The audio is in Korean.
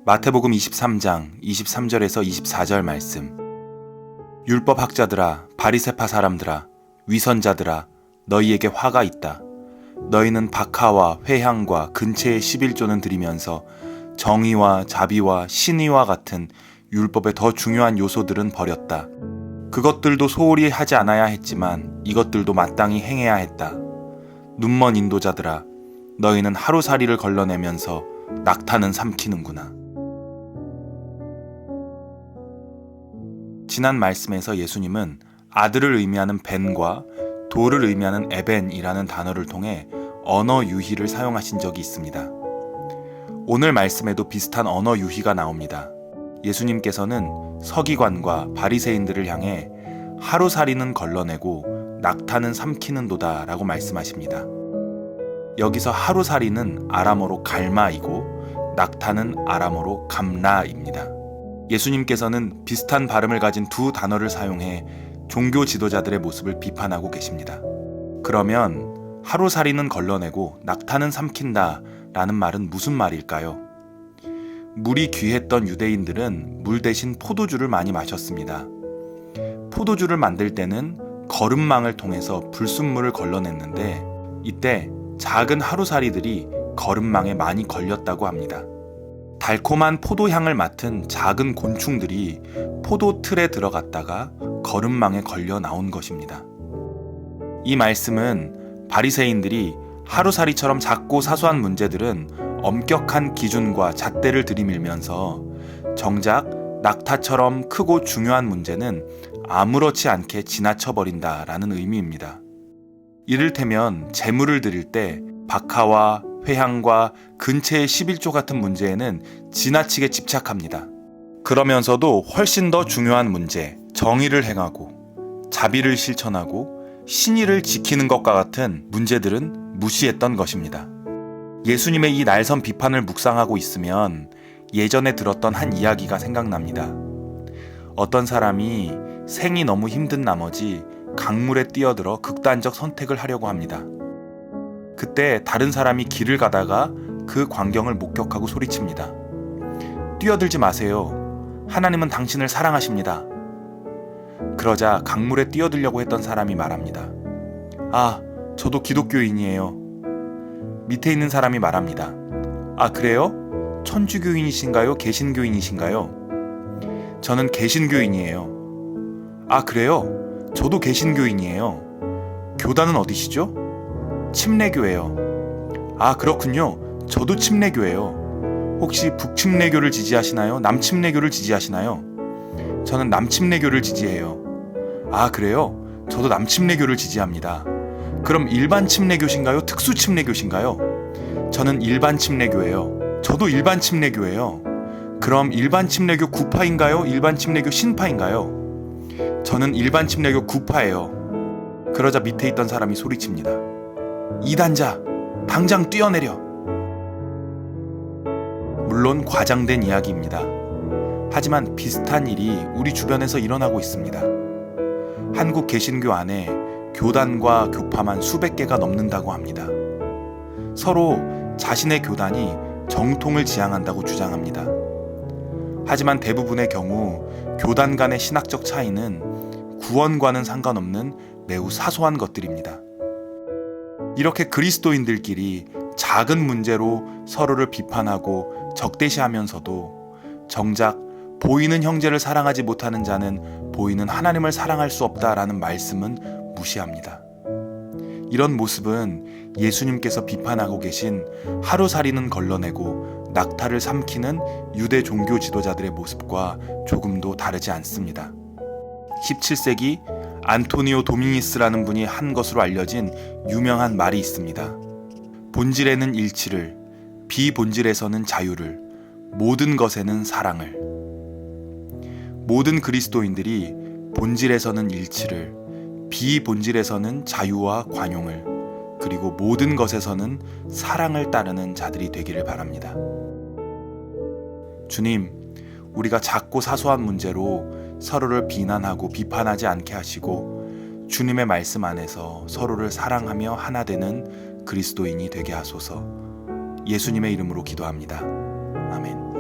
마태복음 23장 23절에서 24절 말씀. 율법 학자들아, 바리새파 사람들아, 위선자들아, 너희에게 화가 있다. 너희는 박하와 회향과 근체의 11조는 드리면서 정의와 자비와 신의와 같은 율법의 더 중요한 요소들은 버렸다. 그것들도 소홀히 하지 않아야 했지만 이것들도 마땅히 행해야 했다. 눈먼 인도자들아, 너희는 하루살이를 걸러내면서 낙타는 삼키는구나. 지난 말씀에서 예수님은 아들을 의미하는 벤과 도를 의미하는 에벤이라는 단어를 통해 언어 유희를 사용하신 적이 있습니다. 오늘 말씀에도 비슷한 언어 유희가 나옵니다. 예수님께서는 서기관과 바리새인들을 향해 하루살이는 걸러내고 낙타는 삼키는도다 라고 말씀하십니다. 여기서 하루살이는 아람어로 갈마이고 낙타는 아람어로 감라입니다. 예수님께서는 비슷한 발음을 가진 두 단어를 사용해 종교 지도자들의 모습을 비판하고 계십니다. 그러면 하루살이는 걸러내고 낙타는 삼킨다 라는 말은 무슨 말일까요? 물이 귀했던 유대인들은 물 대신 포도주를 많이 마셨습니다. 포도주를 만들 때는 거름망을 통해서 불순물을 걸러냈는데 이때 작은 하루살이들이 거름망에 많이 걸렸다고 합니다. 달콤한 포도향을 맡은 작은 곤충들이 포도 틀에 들어갔다가 거름망에 걸려 나온 것입니다. 이 말씀은 바리새인들이 하루살이처럼 작고 사소한 문제들은 엄격한 기준과 잣대를 들이밀면서 정작 낙타처럼 크고 중요한 문제는 아무렇지 않게 지나쳐버린다라는 의미입니다. 이를테면 제물을 드릴 때 박하와 회향과 근체의 11조 같은 문제에는 지나치게 집착합니다. 그러면서도 훨씬 더 중요한 문제, 정의를 행하고 자비를 실천하고 신의를 지키는 것과 같은 문제들은 무시했던 것입니다. 예수님의 이 날선 비판을 묵상하고 있으면 예전에 들었던 한 이야기가 생각납니다. 어떤 사람이 생이 너무 힘든 나머지 강물에 뛰어들어 극단적 선택을 하려고 합니다. 그때 다른 사람이 길을 가다가 그 광경을 목격하고 소리칩니다. 뛰어들지 마세요. 하나님은 당신을 사랑하십니다. 그러자 강물에 뛰어들려고 했던 사람이 말합니다. 아, 저도 기독교인이에요. 밑에 있는 사람이 말합니다. 아, 그래요? 천주교인이신가요? 개신교인이신가요? 저는 개신교인이에요. 아, 그래요? 저도 개신교인이에요. 교단은 어디시죠? 침례교예요. 아, 그렇군요. 저도 침례교예요. 혹시 북침례교를 지지하시나요? 남침례교를 지지하시나요? 저는 남침례교를 지지해요. 아, 그래요? 저도 남침례교를 지지합니다. 그럼 일반 침례교신가요? 특수 침례교신가요? 저는 일반 침례교예요. 저도 일반 침례교예요. 그럼 일반 침례교 구파인가요? 일반 침례교 신파인가요? 저는 일반 침례교 구파예요. 그러자 밑에 있던 사람이 소리칩니다. 이단자, 당장 뛰어내려. 물론 과장된 이야기입니다. 하지만 비슷한 일이 우리 주변에서 일어나고 있습니다. 한국 개신교 안에 교단과 교파만 수백 개가 넘는다고 합니다. 서로 자신의 교단이 정통을 지향한다고 주장합니다. 하지만 대부분의 경우 교단 간의 신학적 차이는 구원과는 상관없는 매우 사소한 것들입니다. 이렇게 그리스도인들끼리 작은 문제로 서로를 비판하고 적대시하면서도 정작 보이는 형제를 사랑하지 못하는 자는 보이는 하나님을 사랑할 수 없다라는 말씀은 무시합니다. 이런 모습은 예수님께서 비판하고 계신 하루살이는 걸러내고 낙타를 삼키는 유대 종교 지도자들의 모습과 조금도 다르지 않습니다. 17세기 안토니오 도미니스라는 분이 한 것으로 알려진 유명한 말이 있습니다. 본질에는 일치를, 비본질에서는 자유를, 모든 것에는 사랑을. 모든 그리스도인들이 본질에서는 일치를, 비본질에서는 자유와 관용을, 그리고 모든 것에서는 사랑을 따르는 자들이 되기를 바랍니다. 주님, 우리가 작고 사소한 문제로 서로를 비난하고 비판하지 않게 하시고 주님의 말씀 안에서 서로를 사랑하며 하나 되는 그리스도인이 되게 하소서. 예수님의 이름으로 기도합니다. 아멘.